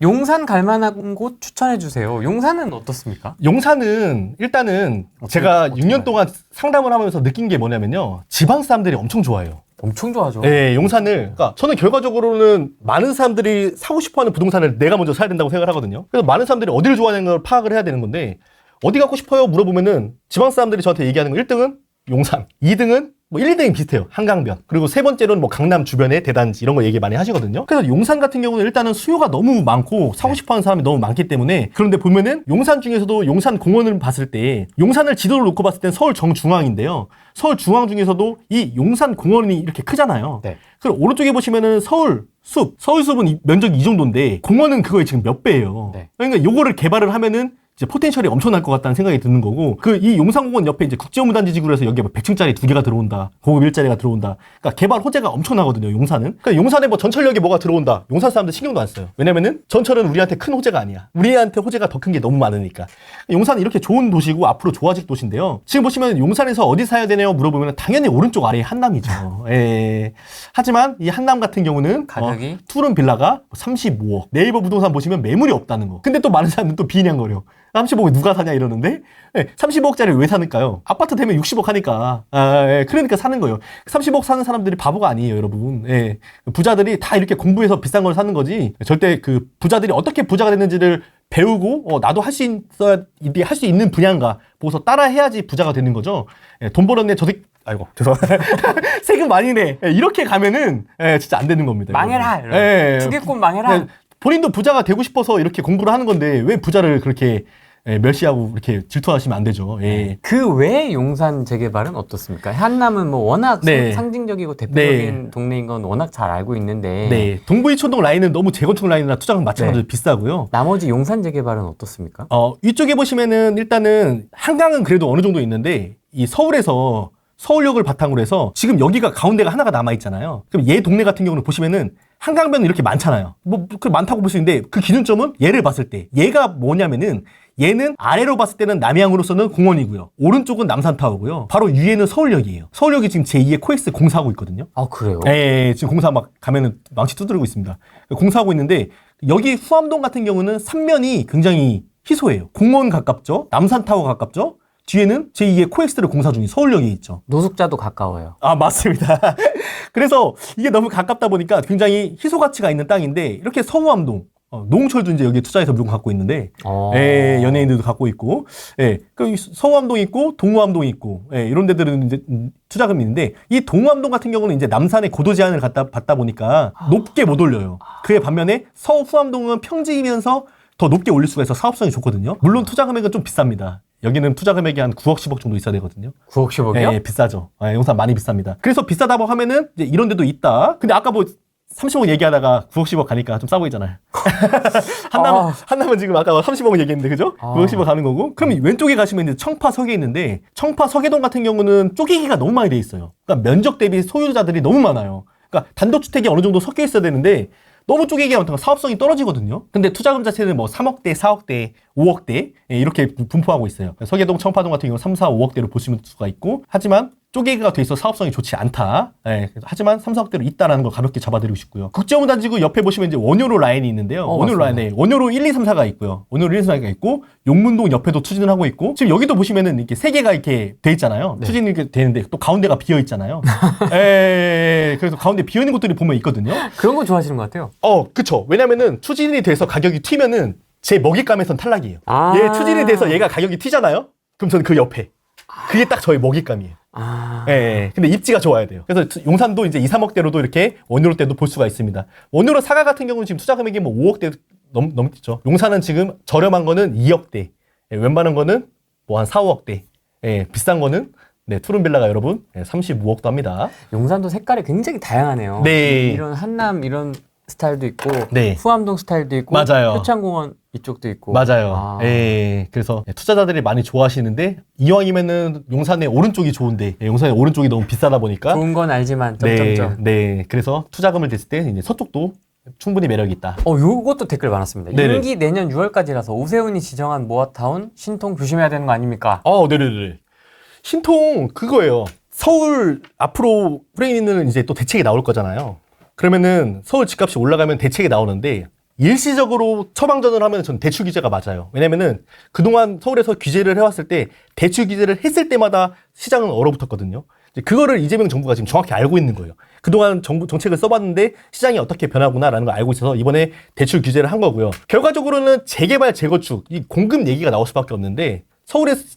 용산 갈 만한 곳 추천해 주세요. 용산은 어떻습니까? 용산은 일단은 제가 6년 동안 상담을 하면서 느낀 게 뭐냐면요. 지방 사람들이 엄청 좋아해요. 엄청 좋아하죠. 네, 용산을. 그러니까 저는 결과적으로는 많은 사람들이 사고 싶어하는 부동산을 내가 먼저 사야 된다고 생각을 하거든요. 그래서 많은 사람들이 어디를 좋아하는 걸 파악을 해야 되는 건데 어디 갖고 싶어요? 물어보면은 지방 사람들이 저한테 얘기하는 거 1등은 용산, 2등은 뭐 1, 2등이 비슷해요. 한강변. 그리고 세 번째로는 뭐 강남 주변의 대단지 이런 거 얘기 많이 하시거든요. 그래서 용산 같은 경우는 일단은 수요가 너무 많고 사고 싶어하는 사람이 너무 많기 때문에 그런데 보면은 용산 중에서도 용산 공원을 봤을 때 용산을 지도를 놓고 봤을 땐 서울 정중앙인데요. 서울 중앙 중에서도 이 용산 공원이 이렇게 크잖아요. 네. 그리고 오른쪽에 보시면은 서울 숲은 면적이 이 정도인데 공원은 그거의 지금 몇 배예요. 네. 그러니까 요거를 개발을 하면은 이제 포텐셜이 엄청날 것 같다는 생각이 드는 거고 그 이 용산공원 옆에 이제 국제업무단지 지구로 해서 여기에 뭐 100층짜리 2개가 들어온다. 고급 일자리가 들어온다. 그러니까 개발 호재가 엄청나거든요. 용산은. 그러니까 용산에 뭐 전철역에 뭐가 들어온다. 용산 사람들 신경도 안 써요. 왜냐면은 전철은 우리한테 큰 호재가 아니야. 우리한테 호재가 더 큰 게 너무 많으니까. 용산은 이렇게 좋은 도시고 앞으로 좋아질 도시인데요. 지금 보시면 용산에서 어디 사야 되나요? 물어보면 당연히 오른쪽 아래에 한남이죠. 예. 하지만 이 한남 같은 경우는 가격이 투룸 빌라가 35억. 네이버 부동산 보시면 매물이 없다는 거. 근데 또 많은 사람들은 또 비난거려. 35억 누가 사냐 이러는데 35억짜리를 왜 사니까요? 아파트 되면 60억 하니까 그러니까 사는 거예요. 30억 사는 사람들이 바보가 아니에요, 여러분. 부자들이 다 이렇게 공부해서 비싼 걸 사는 거지. 절대 그 부자들이 어떻게 부자가 됐는지를 배우고 나도 할 수 있는 분야인가 보고서 따라 해야지 부자가 되는 거죠. 돈 벌었네 아이고 죄송합니다. 세금 많이 내. 이렇게 가면은 진짜 안 되는 겁니다. 망해라. 투기꾼 망해라. 본인도 부자가 되고 싶어서 이렇게 공부를 하는 건데 왜 부자를 그렇게 멸시하고 이렇게 질투하시면 안 되죠. 예. 그 외에 용산 재개발은 어떻습니까? 한남은 뭐 워낙 네. 상징적이고 대표적인 동네인 건 워낙 잘 알고 있는데 네. 동부이촌동 라인은 너무 재건축 라인이나 투자금 마찬가지로 비싸고요. 나머지 용산 재개발은 어떻습니까? 이쪽에 보시면은 일단은 한강은 그래도 어느 정도 있는데 이 서울에서 서울역을 바탕으로 해서 지금 여기가 가운데가 하나가 남아 있잖아요. 그럼 얘 동네 같은 경우는 보시면은 한강변은 이렇게 많잖아요. 그 많다고 보시는데 그 기준점은 얘를 봤을 때 얘가 뭐냐면은 얘는 아래로 봤을 때는 남양으로서는 공원이고요. 오른쪽은 남산타워고요. 바로 위에는 서울역이에요. 서울역이 지금 제2의 코엑스 공사하고 있거든요. 아, 그래요? 네, 지금 공사 막 가면은 망치 두드리고 있습니다. 공사하고 있는데 여기 후암동 같은 경우는 삼면이 굉장히 희소해요. 공원 가깝죠. 남산타워 가깝죠. 뒤에는 제2의 코엑스를 공사 중인 서울역이 있죠. 노숙자도 가까워요. 아, 맞습니다. 그래서 이게 너무 가깝다 보니까 굉장히 희소 가치가 있는 땅인데 이렇게 서우암동, 노홍철도 이제 여기 투자해서 물건 갖고 있는데, 연예인들도 갖고 있고, 그 서우암동 있고 동우암동 있고, 이런 데들은 이제 투자금이 있는데 이 동우암동 같은 경우는 이제 남산의 고도 제한을 받다 보니까 높게 못 올려요. 그에 반면에 서후암동은 평지이면서 더 높게 올릴 수가 있어 사업성이 좋거든요. 물론 투자 금액은 좀 비쌉니다. 여기는 투자 금액이 한 9억, 10억 정도 있어야 되거든요. 9억, 10억이요? 네, 비싸죠. 용산 많이 비쌉니다. 그래서 비싸다고 하면은 이제 이런 데도 있다. 근데 아까 뭐 30억 얘기하다가 9억, 10억 가니까 좀 싸 보이잖아요. 한남은 지금 아까 30억 얘기했는데, 그죠? 9억, 10억 가는 거고. 그럼 왼쪽에 가시면 이제 청파 서계 있는데, 청파 서계동 같은 경우는 쪼개기가 너무 많이 돼 있어요. 그러니까 면적 대비 소유자들이 너무 많아요. 그러니까 단독주택이 어느 정도 섞여 있어야 되는데, 너무 쪼개기가 많다고 사업성이 떨어지거든요. 근데 투자금 자체는 뭐 3억대, 4억대, 5억대 이렇게 분포하고 있어요. 서계동, 청파동 같은 경우는 3, 4, 5억대로 보시면 수가 있고 하지만 쪼개기가 돼 있어 사업성이 좋지 않다. 하지만 3, 4억대로 있다라는 걸 가볍게 잡아드리고 싶고요. 국제업무단지구 옆에 보시면 이제 원효로 라인이 있는데요. 원효로 라인에 원효로 1, 2, 3, 4가 있고요. 원효로 1, 2, 3, 4가 있고 용문동 옆에도 추진을 하고 있고 지금 여기도 보시면은 이렇게 세 개가 이렇게 돼 있잖아요. 추진이 이렇게 되는데 또 가운데가 비어 있잖아요. 그래서 가운데 비어 있는 곳들이 보면 있거든요. 그런 거 좋아하시는 것 같아요. 그쵸. 왜냐면은 추진이 돼서 가격이 튀면은 제 먹잇감에선 탈락이에요. 얘 추진이 돼서 얘가 가격이 튀잖아요. 그럼 저는 그 옆에. 그게 딱 저의 먹잇감이에요. 근데 입지가 좋아야 돼요. 그래서 용산도 이제 2, 3억대로도 이렇게 원효로 때도 볼 수가 있습니다. 원효로 사가 같은 경우는 지금 투자 금액이 뭐 5억대 넘겠죠. 용산은 지금 저렴한 거는 2억대. 웬만한 거는 뭐 한 4, 5억대. 비싼 거는 투룸 빌라가 여러분 35억도 합니다. 용산도 색깔이 굉장히 다양하네요. 네. 이런 한남 이런 스타일도 있고 네. 후암동 스타일도 있고 맞아요. 효창공원 이쪽도 있고 맞아요. 그래서 투자자들이 많이 좋아하시는데 이왕이면은 용산의 오른쪽이 좋은데 용산의 오른쪽이 너무 비싸다 보니까 좋은 건 알지만 점점점. 그래서 투자금을 댔을 때 이제 서쪽도 충분히 매력이 있다. 요것도 댓글 많았습니다. 네네. 임기 내년 6월까지라서 오세훈이 지정한 모아타운 신통 조심해야 되는 거 아닙니까? 네네네. 신통 그거예요. 서울 앞으로 프레임은 이제 또 대책이 나올 거잖아요. 그러면은 서울 집값이 올라가면 대책이 나오는데 일시적으로 처방전을 하면 전 대출 규제가 맞아요. 왜냐면은 그동안 서울에서 규제를 해왔을 때 대출 규제를 했을 때마다 시장은 얼어붙었거든요. 이제 그거를 이재명 정부가 지금 정확히 알고 있는 거예요. 그동안 정부 정책을 써봤는데 시장이 어떻게 변하구나라는 걸 알고 있어서 이번에 대출 규제를 한 거고요. 결과적으로는 재개발, 재건축, 이 공급 얘기가 나올 수밖에 없는데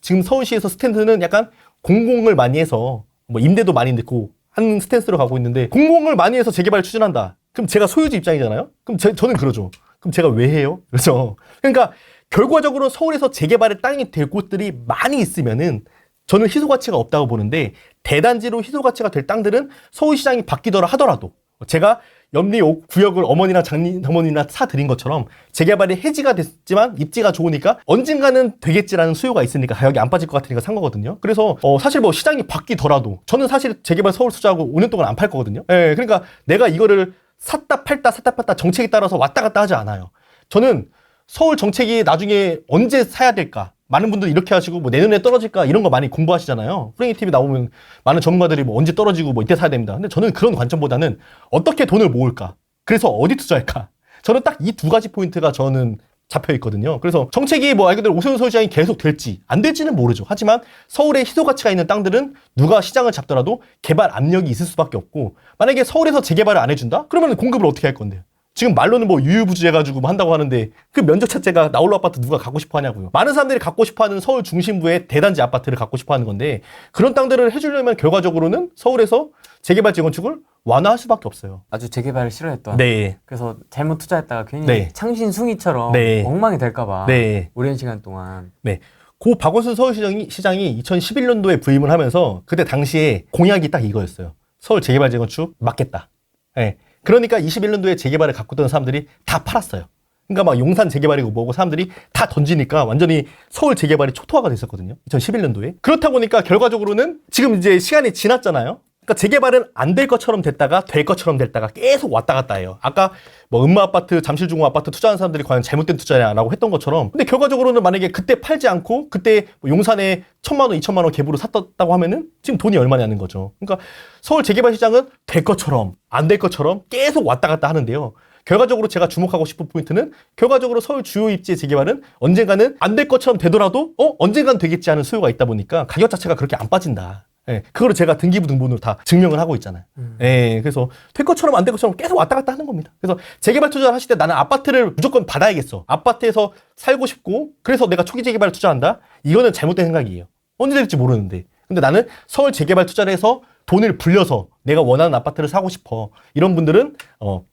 지금 서울시에서 스탠드는 약간 공공을 많이 해서 뭐 임대도 많이 넣고 하는 스탠스로 가고 있는데 공공을 많이 해서 재개발 추진한다. 그럼 제가 소유주 입장이잖아요? 그럼 저는 그러죠. 그럼 제가 왜 해요? 그렇죠. 그러니까 결과적으로 서울에서 재개발의 땅이 될 곳들이 많이 있으면은 저는 희소 가치가 없다고 보는데 대단지로 희소 가치가 될 땅들은 서울시장이 바뀌더라 하더라도 제가 옆리 구역을 어머니나 장인어머니나 사드린 것처럼 재개발이 해지가 됐지만 입지가 좋으니까 언젠가는 되겠지라는 수요가 있으니까 가격이 안 빠질 것 같으니까 산 거거든요. 그래서 사실 뭐 시장이 바뀌더라도 저는 사실 재개발 서울 투자하고 5년 동안 안 팔 거거든요. 예, 그러니까 내가 이거를 샀다 팔다 정책에 따라서 왔다 갔다 하지 않아요. 저는 서울 정책이 나중에 언제 사야 될까? 많은 분들이 이렇게 하시고 뭐 내년에 떨어질까 이런 거 많이 공부하시잖아요. 프랭이 TV 나오면 많은 전문가들이 뭐 언제 떨어지고 뭐 이때 사야 됩니다. 근데 저는 그런 관점보다는 어떻게 돈을 모을까? 그래서 어디 투자할까? 저는 딱 이 두 가지 포인트가 저는 잡혀 있거든요. 그래서 정책이 뭐 말 그대로 오세훈 서울시장이 계속 될지 안 될지는 모르죠. 하지만 서울에 희소 가치가 있는 땅들은 누가 시장을 잡더라도 개발 압력이 있을 수밖에 없고 만약에 서울에서 재개발을 안 해준다? 그러면 공급을 어떻게 할 건데요? 지금 말로는 뭐 유유부주해가지고 뭐 한다고 하는데 그 면적 자체가 나홀로 아파트 누가 갖고 싶어 하냐고요. 많은 사람들이 갖고 싶어 하는 서울 중심부의 대단지 아파트를 갖고 싶어 하는 건데 그런 땅들을 해주려면 결과적으로는 서울에서 재개발 재건축을 완화할 수밖에 없어요. 아주 재개발을 싫어했던. 네. 그래서 잘못 투자했다가 괜히 네. 창신숭이처럼 네. 엉망이 될까봐. 네. 오랜 시간 동안. 네. 고 박원순 서울시장이 2011년도에 부임을 하면서 그때 당시에 공약이 딱 이거였어요. 서울 재개발 재건축 막겠다. 네. 그러니까 21년도에 재개발을 갖고 있던 사람들이 다 팔았어요. 그러니까 막 용산 재개발이고 뭐고 사람들이 다 던지니까 완전히 서울 재개발이 초토화가 됐었거든요. 2011년도에. 그렇다 보니까 결과적으로는 지금 이제 시간이 지났잖아요. 그러니까 재개발은 안 될 것처럼 됐다가 될 것처럼 됐다가 계속 왔다 갔다 해요. 아까 뭐 음마아파트, 잠실중앙 아파트 투자한 사람들이 과연 잘못된 투자냐라고 했던 것처럼 근데 결과적으로는 만약에 그때 팔지 않고 그때 뭐 용산에 1,000만 원, 2,000만 원 갭으로 샀다고 하면은 지금 돈이 얼마냐는 거죠. 그러니까 서울 재개발 시장은 될 것처럼 안 될 것처럼 계속 왔다 갔다 하는데요. 결과적으로 제가 주목하고 싶은 포인트는 결과적으로 서울 주요 입지의 재개발은 언젠가는 안 될 것처럼 되더라도 언젠가는 되겠지 하는 수요가 있다 보니까 가격 자체가 그렇게 안 빠진다. 예, 그거를 제가 등기부 등본으로 다 증명을 하고 있잖아요. 예, 그래서 될 것처럼 안 될 것처럼 계속 왔다 갔다 하는 겁니다. 그래서 재개발 투자를 하실 때 나는 아파트를 무조건 받아야겠어. 아파트에서 살고 싶고 그래서 내가 초기 재개발을 투자한다? 이거는 잘못된 생각이에요. 언제 될지 모르는데. 근데 나는 서울 재개발 투자를 해서 돈을 불려서 내가 원하는 아파트를 사고 싶어. 이런 분들은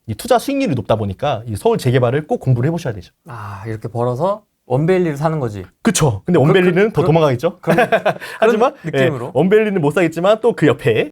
이 투자 수익률이 높다 보니까 이 서울 재개발을 꼭 공부를 해보셔야 되죠. 아, 이렇게 벌어서 원베일리를 사는 거지. 그쵸. 근데 원벨리는 더 도망가겠죠. 하지만 느낌으로. 원벨리는 못 사겠지만 또 그 옆에